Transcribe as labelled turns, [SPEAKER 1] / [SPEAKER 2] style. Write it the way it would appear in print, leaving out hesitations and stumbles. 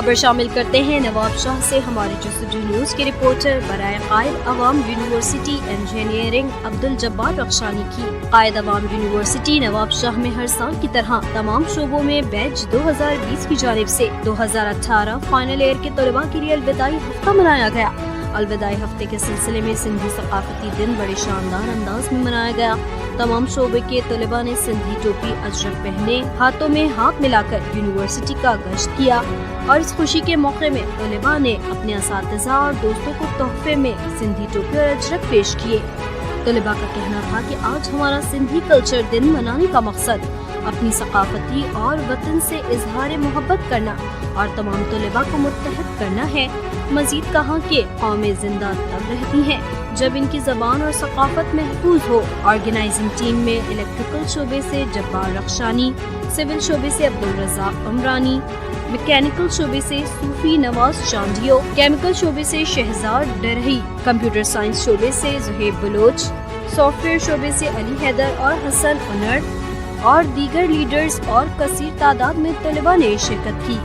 [SPEAKER 1] खबर शामिल करते हैं नवाब शाह से हमारे जस्तजू न्यूज के रिपोर्टर बराए कायद अवाम यूनिवर्सिटी इंजीनियरिंग अब्दुल जब्बार रखशानी की। कायद अवाम यूनिवर्सिटी नवाब शाह में हर साल की तरह तमाम शोबों में बैच 2020 की जानिब से 2018 फाइनल ईयर के तलबा के लिए अलविदाई हफ्ता मनाया गया। अलविदाई हफ्ते के सिलसिले में सिंधी सकाफती दिन बड़े शानदार अंदाज में मनाया गया। तमाम शोबे के तलबा ने सिंधी टोपी अजरक पहने हाथों में हाथ मिलाकर यूनिवर्सिटी का गश्त किया और इस खुशी के मौके में तलबा ने अपने असातिज़ा और दोस्तों को तोहफे में सिंधी टोपी और अजरक पेश किए। तलबा का कहना था कि आज हमारा सिंधी कल्चर दिन मनाने का मकसद अपनी सकाफती और वतन से इजहार मोहब्बत करना और तमाम तलबा को मुत्तहद करना है। मजीद कहा कि कौमें जिंदा तब रहती हैं जब इनकी ज़बान और सकाफत महफूज हो। ऑर्गेनाइजिंग टीम में इलेक्ट्रिकल शोबे से जब्बार रखशानी, सिविल शोबे से अब्दुल रज़ाक अमरानी, मैकेनिकल शोबे से सूफी नवाज चांदियो, केमिकल शोबे से शहजाद डरही, कंप्यूटर साइंस शोबे से ज़ुहैब बलोच, सॉफ्टवेयर शोबे से अली हैदर और हसन उनर और दीगर लीडर्स और कसीर तादाद में तलबा ने शिरकत की।